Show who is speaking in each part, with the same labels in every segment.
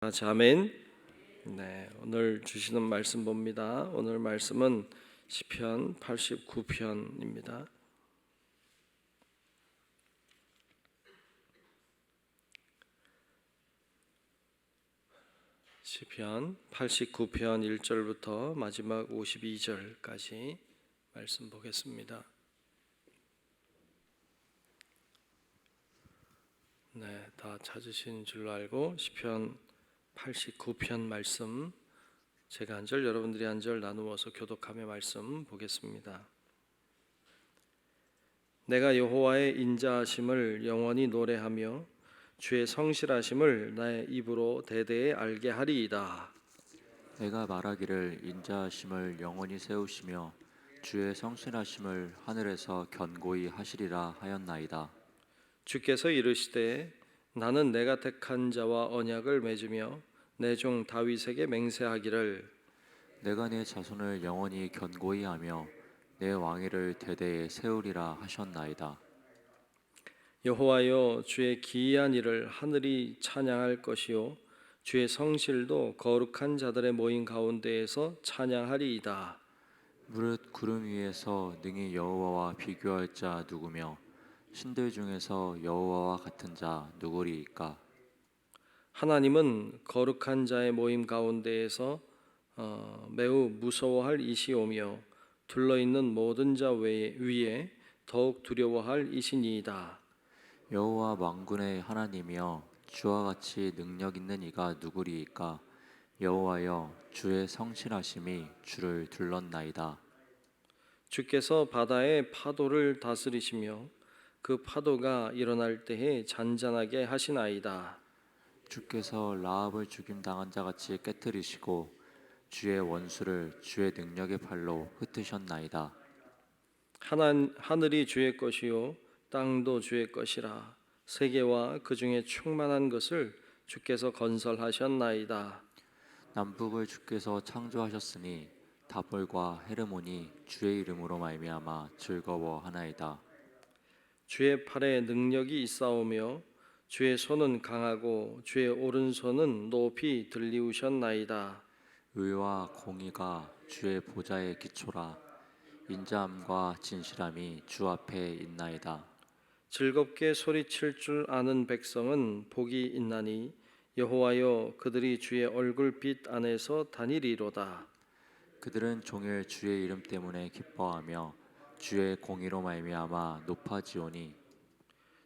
Speaker 1: 다 같이 아멘. 네, 오늘 주시는 말씀 봅니다. 오늘 말씀은 시편 89편입니다. 시편 89편 1절부터 마지막 52절까지 말씀 보겠습니다. 네, 다 찾으신 줄로 알고 시편 89편 말씀 제가 한 절 여러분들이 한 절 나누어서 교독하며 말씀 보겠습니다. 내가 여호와의 인자하심을 영원히 노래하며 주의 성실하심을 나의 입으로 대대에 알게 하리이다.
Speaker 2: 내가 말하기를 인자하심을 영원히 세우시며 주의 성실하심을 하늘에서 견고히 하시리라 하였나이다.
Speaker 1: 주께서 이르시되 나는 내가 택한 자와 언약을 맺으며 내 종 다윗에게 맹세하기를
Speaker 2: 내가 내 자손을 영원히 견고히 하며 내 왕위를 대대에 세우리라 하셨나이다.
Speaker 1: 여호와여, 주의 기이한 일을 하늘이 찬양할 것이요 주의 성실도 거룩한 자들의 모임 가운데에서 찬양하리이다.
Speaker 2: 무릇 구름 위에서 능히 여호와와 비교할 자 누구며 신들 중에서 여호와와 같은 자 누구리이까?
Speaker 1: 하나님은 거룩한 자의 모임 가운데에서 매우 무서워할 이시오며 둘러있는 모든 자 위에 더욱 두려워할 이시니이다.
Speaker 2: 여호와 만군의 하나님이여 주와 같이 능력 있는 이가 누구리이까? 여호와여 주의 성실하심이 주를 둘렀나이다.
Speaker 1: 주께서 바다의 파도를 다스리시며 그 파도가 일어날 때에 잔잔하게 하시나이다.
Speaker 2: 주께서 라합을 죽임당한 자같이 깨뜨리시고 주의 원수를 주의 능력의 팔로 흩으셨나이다.
Speaker 1: 하늘이 주의 것이요 땅도 주의 것이라. 세계와 그 중에 충만한 것을 주께서 건설하셨나이다.
Speaker 2: 남북을 주께서 창조하셨으니 다볼과 헤르몬이 주의 이름으로 말미암아 즐거워하나이다.
Speaker 1: 주의 팔에 능력이 있사오며 주의 손은 강하고 주의 오른손은 높이 들리우셨나이다.
Speaker 2: 의와 공의가 주의 보좌의 기초라. 인자함과 진실함이 주 앞에 있나이다.
Speaker 1: 즐겁게 소리칠 줄 아는 백성은 복이 있나니 여호와여, 그들이 주의 얼굴빛 안에서 다니리로다.
Speaker 2: 그들은 종일 주의 이름 때문에 기뻐하며 주의 공의로 말미암아 높아지오니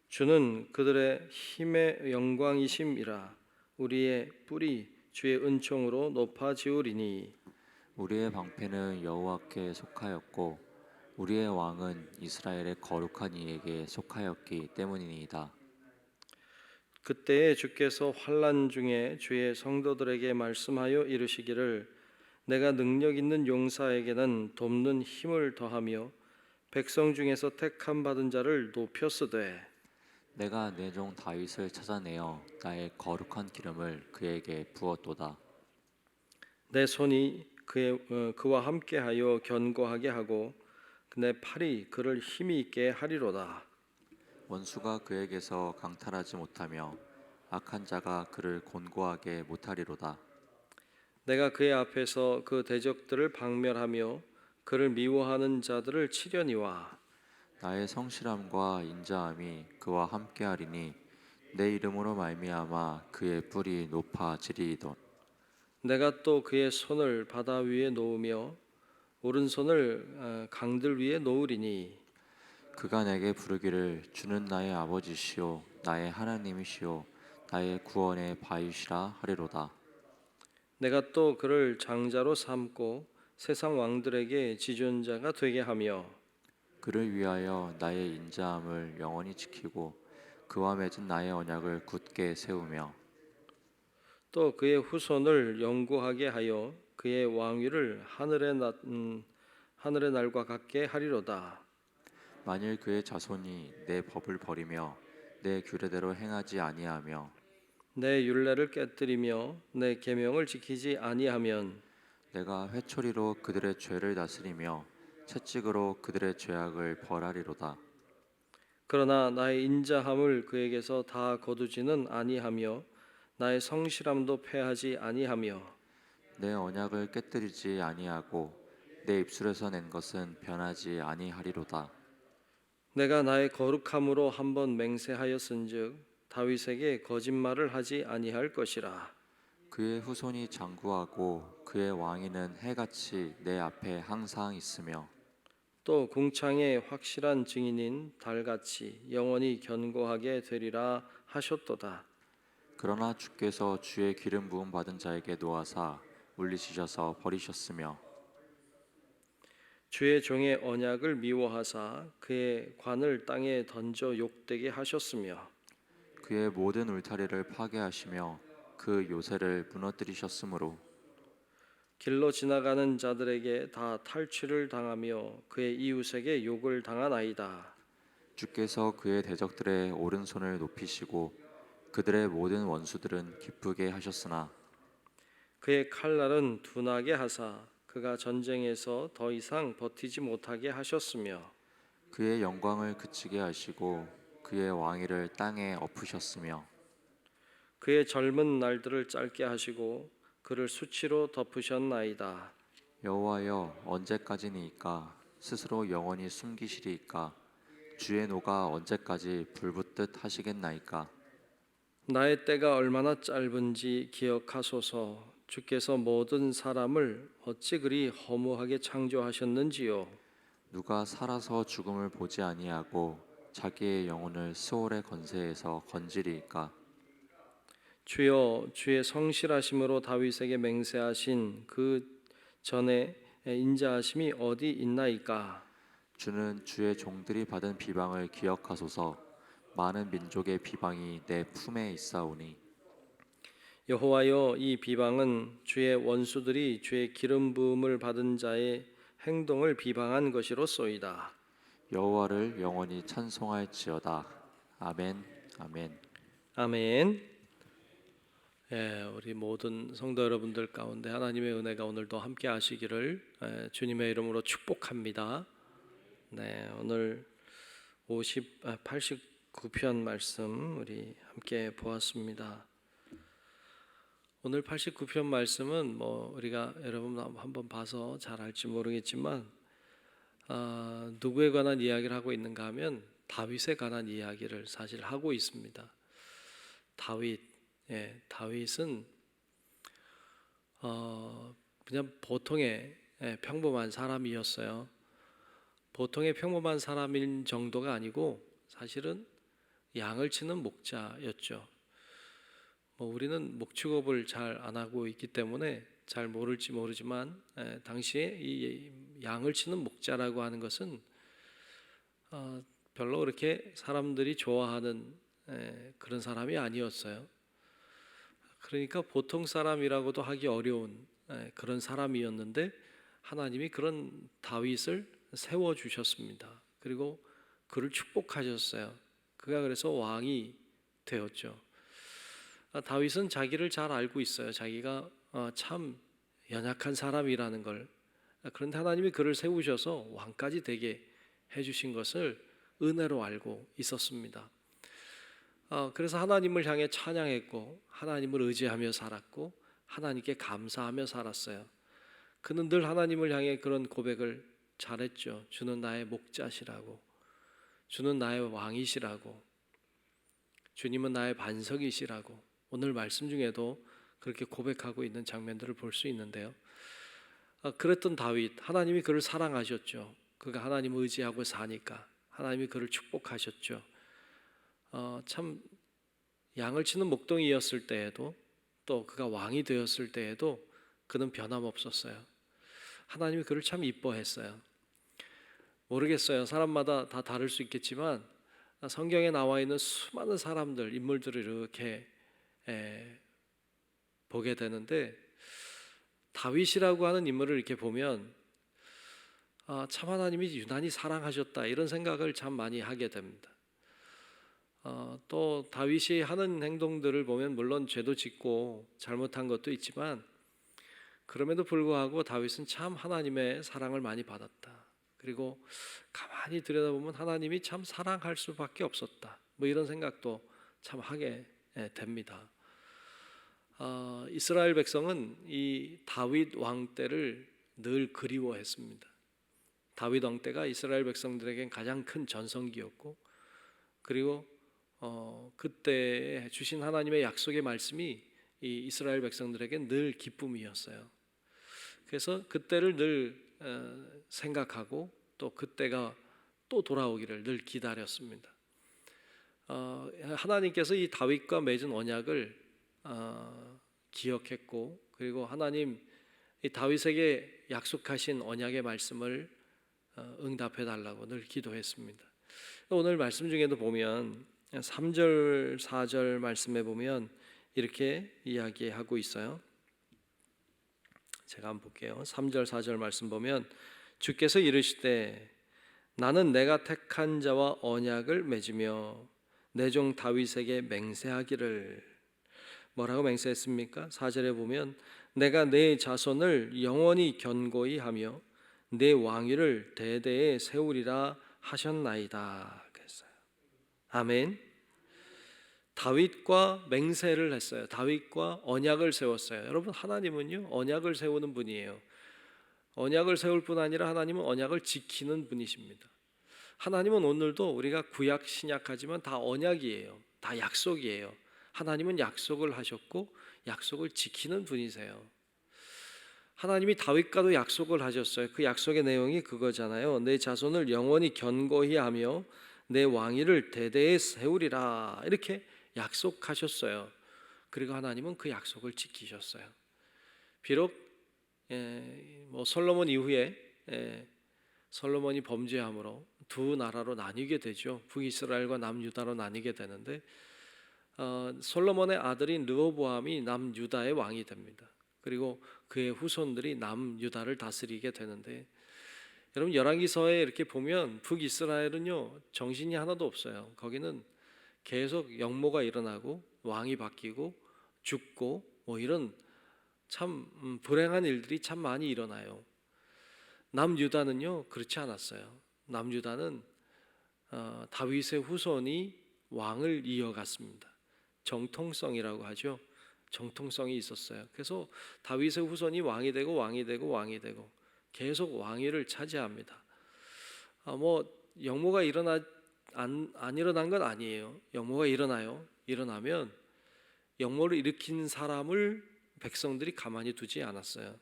Speaker 1: 주는 그들의 힘의 영광이심이라. 우리의 뿔이 주의 은총으로 높아지우리니
Speaker 2: 우리의 방패는 여호와께 속하였고 우리의 왕은 이스라엘의 거룩한 이에게 속하였기 때문이니이다.
Speaker 1: 그때에 주께서 환난 중에 주의 성도들에게 말씀하여 이르시기를 내가 능력 있는 용사에게는 돕는 힘을 더하며 백성 중에서 택함 받은 자를 높였으되
Speaker 2: 내가 내 종 다윗을 찾아내어 나의 거룩한 기름을 그에게 부었도다.
Speaker 1: 내 손이 그와 함께하여 견고하게 하고 내 팔이 그를 힘이 있게 하리로다.
Speaker 2: 원수가 그에게서 강탈하지 못하며 악한 자가 그를 곤고하게 못하리로다.
Speaker 1: 내가 그의 앞에서 그 대적들을 박멸하며 그를 미워하는 자들을 치려니와
Speaker 2: 나의 성실함과 인자함이 그와 함께하리니 내 이름으로 말미암아 그의 뿔이 높아지리이다.
Speaker 1: 내가 또 그의 손을 바다 위에 놓으며 오른손을 강들 위에 놓으리니
Speaker 2: 그가 내게 부르기를 주는 나의 아버지시요 나의 하나님이시요 나의 구원의 바위시라 하리로다.
Speaker 1: 내가 또 그를 장자로 삼고 세상 왕들에게 지존자가 되게 하며
Speaker 2: 그를 위하여 나의 인자함을 영원히 지키고 그와 맺은 나의 언약을 굳게 세우며
Speaker 1: 또 그의 후손을 영구하게 하여 그의 왕위를 하늘의 날과 같게 하리로다.
Speaker 2: 만일 그의 자손이 내 법을 버리며 내 규례대로 행하지 아니하며
Speaker 1: 내 율례를 깨뜨리며 내 계명을 지키지 아니하면
Speaker 2: 내가 회초리로 그들의 죄를 다스리며 채찍으로 그들의 죄악을 벌하리로다.
Speaker 1: 그러나 나의 인자함을 그에게서 다 거두지는 아니하며 나의 성실함도 패하지 아니하며
Speaker 2: 내 언약을 깨뜨리지 아니하고 내 입술에서 낸 것은 변하지 아니하리로다.
Speaker 1: 내가 나의 거룩함으로 한번 맹세하였은즉 다윗에게 거짓말을 하지 아니할 것이라.
Speaker 2: 그의 후손이 장구하고 그의 왕위는 해같이 내 앞에 항상 있으며
Speaker 1: 또 궁창의 확실한 증인인 달같이 영원히 견고하게 되리라 하셨도다.
Speaker 2: 그러나 주께서 주의 기름 부음 받은 자에게 노하사 물리치셔서 버리셨으며
Speaker 1: 주의 종의 언약을 미워하사 그의 관을 땅에 던져 욕되게 하셨으며
Speaker 2: 그의 모든 울타리를 파괴하시며 그 요새를 무너뜨리셨으므로
Speaker 1: 길로 지나가는 자들에게 다 탈취를 당하며 그의 이웃에게 욕을 당하나이다.
Speaker 2: 주께서 그의 대적들의 오른손을 높이시고 그들의 모든 원수들은 기쁘게 하셨으나
Speaker 1: 그의 칼날은 둔하게 하사 그가 전쟁에서 더 이상 버티지 못하게 하셨으며
Speaker 2: 그의 영광을 그치게 하시고 그의 왕위를 땅에 엎으셨으며
Speaker 1: 그의 젊은 날들을 짧게 하시고 그를 수치로 덮으셨나이다.
Speaker 2: 여호와여 언제까지니이까 스스로 영원히 숨기시리이까 주의 노가 언제까지 불붙듯 하시겠나이까.
Speaker 1: 나의 때가 얼마나 짧은지 기억하소서. 주께서 모든 사람을 어찌 그리 허무하게 창조하셨는지요.
Speaker 2: 누가 살아서 죽음을 보지 아니하고 자기의 영혼을 스올의 건세에서 건지리이까.
Speaker 1: 주여, 주의 성실하심으로 다윗에게 맹세하신 그 전에 인자하심이 어디 있나이까.
Speaker 2: 주는 주의 종들이 받은 비방을 기억하소서. 많은 민족의 비방이 내 품에 있사오니
Speaker 1: 여호와여, 이 비방은 주의 원수들이 주의 기름 부음을 받은 자의 행동을 비방한 것이로소이다.
Speaker 2: 여호와를 영원히 찬송할지어다. 아멘. 아멘.
Speaker 1: 아멘. 우리 모든 성도 여러분들 가운데 하나님의 은혜가 오늘도 함께 하시기를 주님의 이름으로 축복합니다. 네, 오늘 89편 말씀 우리 함께 보았습니다. 오늘 89편 말씀은 우리가 여러분 한번 봐서 잘 알지 모르겠지만 누구에 관한 이야기를 하고 있는가 하면 다윗에 관한 이야기를 사실 하고 있습니다. 다윗은 그냥 보통의 평범한 사람이었어요. 보통의 평범한 사람인 정도가 아니고 사실은 양을 치는 목자였죠. 우리는 목축업을 잘 안 하고 있기 때문에 잘 모를지 모르지만 당시에 이 양을 치는 목자라고 하는 것은 별로 그렇게 사람들이 좋아하는 그런 사람이 아니었어요. 그러니까 보통 사람이라고도 하기 어려운 그런 사람이었는데 하나님이 그런 다윗을 세워 주셨습니다. 그리고 그를 축복하셨어요. 그가 그래서 왕이 되었죠. 다윗은 자기를 잘 알고 있어요. 자기가 참 연약한 사람이라는 걸. 그런데 하나님이 그를 세우셔서 왕까지 되게 해주신 것을 은혜로 알고 있었습니다. 그래서 하나님을 향해 찬양했고 하나님을 의지하며 살았고 하나님께 감사하며 살았어요. 그는 늘 하나님을 향해 그런 고백을 잘했죠. 주는 나의 목자시라고, 주는 나의 왕이시라고, 주님은 나의 반석이시라고 오늘 말씀 중에도 그렇게 고백하고 있는 장면들을 볼 수 있는데요. 그랬던 다윗, 하나님이 그를 사랑하셨죠. 그가 하나님을 의지하고 사니까 하나님이 그를 축복하셨죠. 참 양을 치는 목동이었을 때에도 또 그가 왕이 되었을 때에도 그는 변함없었어요. 하나님이 그를 참 이뻐했어요. 모르겠어요. 사람마다 다 다를 수 있겠지만 성경에 나와 있는 수많은 사람들, 인물들을 이렇게 보게 되는데 다윗이라고 하는 인물을 이렇게 보면 참 하나님이 유난히 사랑하셨다 이런 생각을 참 많이 하게 됩니다. 또 다윗이 하는 행동들을 보면 물론 죄도 짓고 잘못한 것도 있지만 그럼에도 불구하고 다윗은 참 하나님의 사랑을 많이 받았다. 그리고 가만히 들여다보면 하나님이 참 사랑할 수밖에 없었다. 이런 생각도 참 하게 됩니다. 이스라엘 백성은 이 다윗 왕 때를 늘 그리워했습니다. 다윗 왕 때가 이스라엘 백성들에겐 가장 큰 전성기였고, 그리고 그때 주신 하나님의 약속의 말씀이 이 이스라엘 백성들에겐 늘 기쁨이었어요. 그래서 그때를 늘 생각하고 또 그때가 또 돌아오기를 늘 기다렸습니다. 하나님께서 이 다윗과 맺은 언약을 기억했고, 그리고 하나님 이 다윗에게 약속하신 언약의 말씀을 응답해 달라고 늘 기도했습니다. 오늘 말씀 중에도 보면 3절 4절 말씀에 보면 이렇게 이야기하고 있어요. 제가 한번 볼게요. 3절 4절 말씀 보면 주께서 이르시되 나는 내가 택한 자와 언약을 맺으며 내 종 다윗에게 맹세하기를. 뭐라고 맹세했습니까? 4절에 보면 내가 내 자손을 영원히 견고히 하며 내 왕위를 대대에 세우리라 하셨나이다 그랬어요. 아멘. 다윗과 맹세를 했어요. 다윗과 언약을 세웠어요. 여러분, 하나님은요 언약을 세우는 분이에요. 언약을 세울 뿐 아니라 하나님은 언약을 지키는 분이십니다. 하나님은 오늘도 우리가 구약 신약하지만 다 언약이에요. 다 약속이에요. 하나님은 약속을 하셨고 약속을 지키는 분이세요. 하나님이 다윗과도 약속을 하셨어요. 그 약속의 내용이 그거잖아요. 내 자손을 영원히 견고히 하며 내 왕위를 대대에 세우리라, 이렇게 약속하셨어요. 그리고 하나님은 그 약속을 지키셨어요. 비록 솔로몬 이후에 솔로몬이 범죄함으로 두 나라로 나뉘게 되죠. 북이스라엘과 남유다로 나뉘게 되는데 솔로몬의 아들인 르호보암이 남유다의 왕이 됩니다. 그리고 그의 후손들이 남유다를 다스리게 되는데, 여러분 열왕기서에 이렇게 보면 북이스라엘은요 정신이 하나도 없어요. 거기는 계속 역모가 일어나고 왕이 바뀌고 죽고 이런 참 불행한 일들이 참 많이 일어나요. 남유다는요 그렇지 않았어요. 남유다는 다윗의 후손이 왕을 이어갔습니다. 정통성이라고 하죠. 정통성이 있었어요. 그래서 다윗의 후손이 왕이 되고 계속 왕위를 차지합니다. 역모가 안 일어난 건 아니에요. 역모가 일어나요. 일어나면 역모를 일으킨 사람을 백성들이 가만히 두지 않았어요.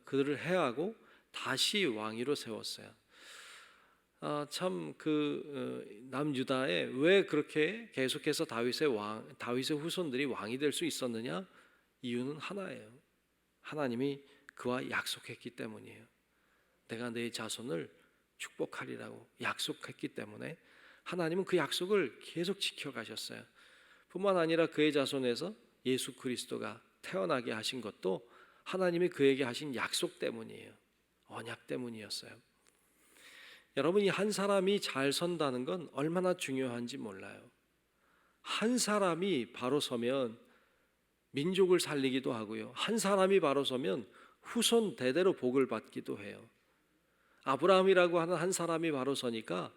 Speaker 1: 그들을 해하고 다시 왕위로 세웠어요. 남유다에 왜 그렇게 계속해서 다윗의 후손들이 왕이 될 수 있었느냐? 이유는 하나예요. 하나님이 그와 약속했기 때문이에요. 내가 내 자손을 축복하리라고 약속했기 때문에 하나님은 그 약속을 계속 지켜가셨어요. 뿐만 아니라 그의 자손에서 예수 그리스도가 태어나게 하신 것도 하나님이 그에게 하신 약속 때문이에요. 언약 때문이었어요. 여러분, 이 한 사람이 잘 선다는 건 얼마나 중요한지 몰라요. 한 사람이 바로 서면 민족을 살리기도 하고요. 한 사람이 바로 서면 후손 대대로 복을 받기도 해요. 아브라함이라고 하는 한 사람이 바로 서니까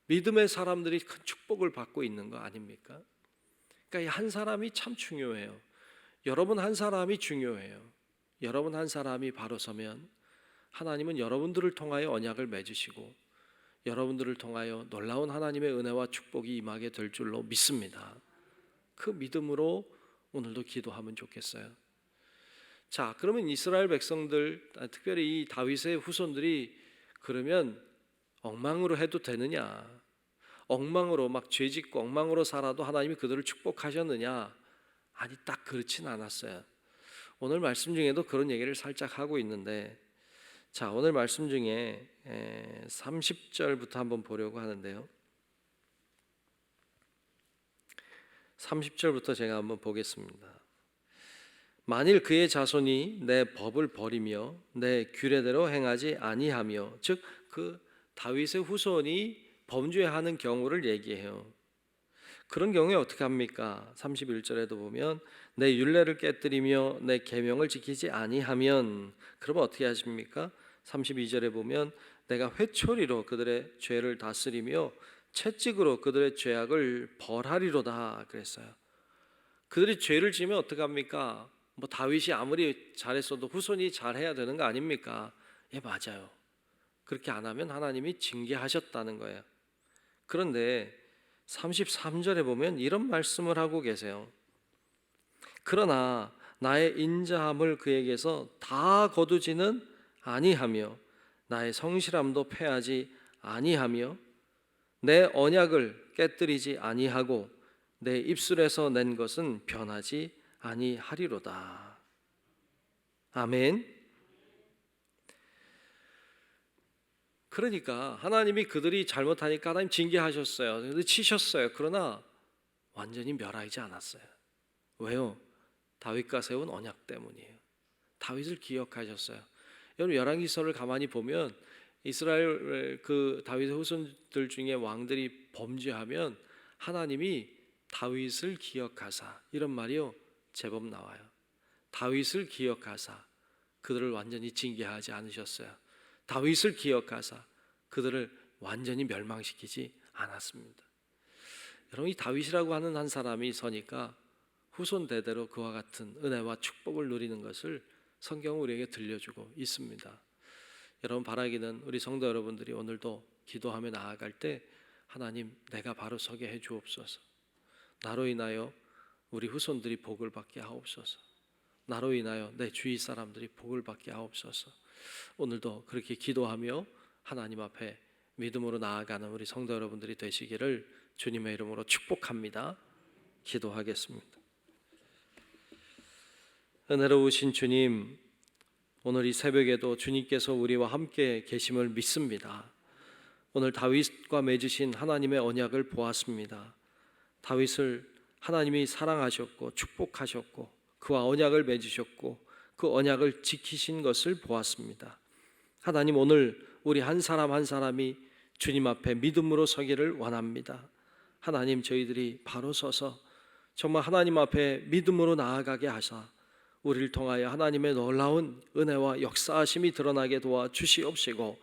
Speaker 1: 믿음의 사람들이 큰 축복을 받고 있는 거 아닙니까? 그러니까 이 한 사람이 참 중요해요. 여러분 한 사람이 중요해요. 여러분 한 사람이 바로 서면 하나님은 여러분들을 통하여 언약을 맺으시고 여러분들을 통하여 놀라운 하나님의 은혜와 축복이 임하게 될 줄로 믿습니다. 그 믿음으로 오늘도 기도하면 좋겠어요. 자, 그러면 이스라엘 백성들, 특별히 이 다윗의 후손들이 그러면 엉망으로 해도 되느냐? 엉망으로 막 죄짓고 엉망으로 살아도 하나님이 그들을 축복하셨느냐? 아니, 딱 그렇진 않았어요. 오늘 말씀 중에도 그런 얘기를 살짝 하고 있는데, 자, 오늘 말씀 중에 30절부터 한번 보려고 하는데요. 30절부터 제가 한번 보겠습니다. 만일 그의 자손이 내 법을 버리며 내 규례대로 행하지 아니하며, 즉 그 다윗의 후손이 범죄하는 경우를 얘기해요. 그런 경우에 어떻게 합니까? 31절에도 보면 내 율례를 깨뜨리며 내 계명을 지키지 아니하면, 그러면 어떻게 하십니까? 32절에 보면 내가 회초리로 그들의 죄를 다스리며 채찍으로 그들의 죄악을 벌하리로다 그랬어요. 그들이 죄를 지으면 어떡합니까? 뭐 다윗이 아무리 잘했어도 후손이 잘해야 되는 거 아닙니까? 예, 맞아요. 그렇게 안 하면 하나님이 징계하셨다는 거예요. 그런데 33절에 보면 이런 말씀을 하고 계세요. 그러나 나의 인자함을 그에게서 다 거두지는 아니하며 나의 성실함도 패하지 아니하며 내 언약을 깨뜨리지 아니하고 내 입술에서 낸 것은 변하지 아니하리로다. 아멘. 그러니까 하나님이 그들이 잘못하니까 하나님 징계하셨어요. 그래서 치셨어요. 그러나 완전히 멸하지 않았어요. 왜요? 다윗과 세운 언약 때문이에요. 다윗을 기억하셨어요. 여러분 열왕기서를 가만히 보면 이스라엘 그 다윗의 후손들 중에 왕들이 범죄하면 하나님이 다윗을 기억하사, 이런 말이요 제법 나와요. 다윗을 기억하사 그들을 완전히 징계하지 않으셨어요. 다윗을 기억하사 그들을 완전히 멸망시키지 않았습니다. 여러분, 이 다윗이라고 하는 한 사람이 서니까 후손 대대로 그와 같은 은혜와 축복을 누리는 것을 성경은 우리에게 들려주고 있습니다. 여러분, 바라기는 우리 성도 여러분들이 오늘도 기도하며 나아갈 때 하나님, 내가 바로 서게 해 주옵소서. 나로 인하여 우리 후손들이 복을 받게 하옵소서. 나로 인하여 내 주위 사람들이 복을 받게 하옵소서. 오늘도 그렇게 기도하며 하나님 앞에 믿음으로 나아가는 우리 성도 여러분들이 되시기를 주님의 이름으로 축복합니다. 기도하겠습니다. 은혜로우신 주님, 오늘 이 새벽에도 주님께서 우리와 함께 계심을 믿습니다. 오늘 다윗과 맺으신 하나님의 언약을 보았습니다. 다윗을 하나님이 사랑하셨고 축복하셨고 그와 언약을 맺으셨고 그 언약을 지키신 것을 보았습니다. 하나님, 오늘 우리 한 사람 한 사람이 주님 앞에 믿음으로 서기를 원합니다. 하나님, 저희들이 바로 서서 정말 하나님 앞에 믿음으로 나아가게 하사 우리를 통하여 하나님의 놀라운 은혜와 역사하심이 드러나게 도와주시옵시고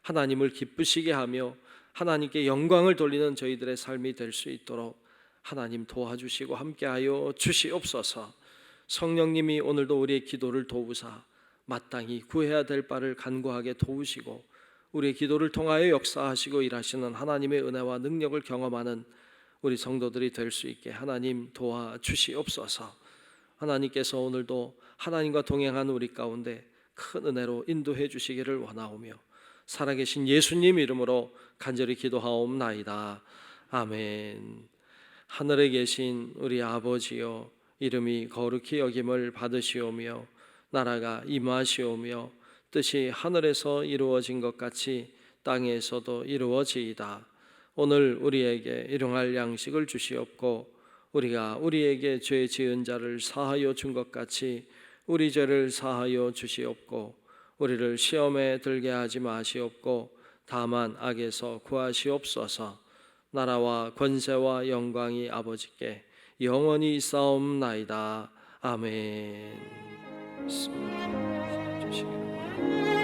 Speaker 1: 하나님을 기쁘시게 하며 하나님께 영광을 돌리는 저희들의 삶이 될 수 있도록 하나님 도와주시고 함께하여 주시옵소서. 성령님이 오늘도 우리의 기도를 도우사 마땅히 구해야 될 바를 간구하게 도우시고 우리의 기도를 통하여 역사하시고 일하시는 하나님의 은혜와 능력을 경험하는 우리 성도들이 될 수 있게 하나님 도와주시옵소서. 하나님께서 오늘도 하나님과 동행하는 우리 가운데 큰 은혜로 인도해 주시기를 원하오며 살아계신 예수님 이름으로 간절히 기도하옵나이다. 아멘. 하늘에 계신 우리 아버지여, 이름이 거룩히 여김을 받으시오며 나라가 임하시오며 뜻이 하늘에서 이루어진 것 같이 땅에서도 이루어지이다. 오늘 우리에게 일용할 양식을 주시옵고 우리가 우리에게 죄 지은 자를 사하여 준 것 같이 우리 죄를 사하여 주시옵고 우리를 시험에 들게 하지 마시옵고 다만 악에서 구하시옵소서. 나라와 권세와 영광이 아버지께 영원히 있사옵나이다. 아멘. 주시기를 바랍니다.